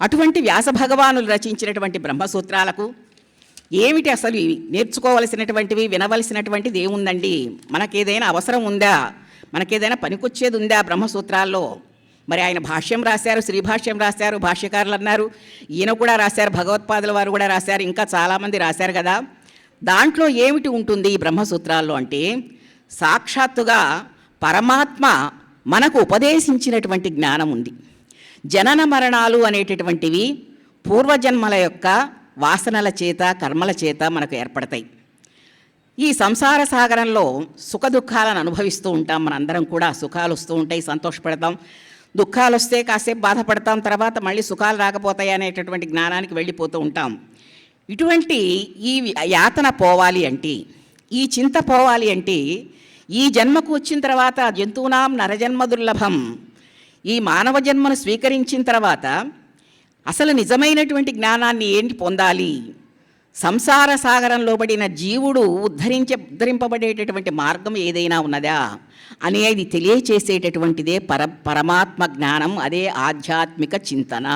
అటువంటి వ్యాస భగవానులు రచించినటువంటి బ్రహ్మసూత్రాలకు ఏమిటి అసలు నేర్చుకోవలసినటువంటివి, వినవలసినటువంటిది ఏముందండి? మనకేదైనా అవసరం ఉందా? మనకేదైనా పనికొచ్చేది ఉందా బ్రహ్మసూత్రాల్లో? మరి ఆయన భాష్యం రాశారు, శ్రీభాష్యం రాశారు, భాష్యకారులు అన్నారు, ఈయన కూడా రాశారు, భగవత్పాదుల వారు కూడా రాశారు, ఇంకా చాలామంది రాశారు కదా. దాంట్లో ఏమిటి ఉంటుంది ఈ బ్రహ్మసూత్రాల్లో అంటే, సాక్షాత్తుగా పరమాత్మ మనకు ఉపదేశించినటువంటి జ్ఞానం ఉంది. జనన మరణాలు అనేటటువంటివి పూర్వజన్మల యొక్క వాసనల చేత, కర్మల చేత మనకు ఏర్పడతాయి. ఈ సంసార సాగరంలో సుఖ దుఃఖాలను అనుభవిస్తూ ఉంటాం. మనందరం కూడా సుఖాలు వస్తూ ఉంటాయి, సంతోషపడతాం, దుఃఖాలు వస్తే కాసేపు బాధపడతాం, తర్వాత మళ్ళీ సుఖాలు రాకపోతాయి అనేటటువంటి జ్ఞానానికి వెళ్ళిపోతూ ఉంటాం. ఇటువంటి ఈ యాతన పోవాలి అంటే, ఈ చింత పోవాలి అంటే, ఈ జన్మకు వచ్చిన తర్వాత జంతువునాం నరజన్మ దుర్లభం, ఈ మానవ జన్మను స్వీకరించిన తర్వాత అసలు నిజమైనటువంటి జ్ఞానాన్ని ఏంటి పొందాలి, సంసార సాగరంలో పడిన జీవుడు ఉద్ధరింపబడేటటువంటి మార్గం ఏదైనా ఉన్నదా అనేది తెలియచేసేటటువంటిదే పరమాత్మ జ్ఞానం. అదే ఆధ్యాత్మిక చింతన.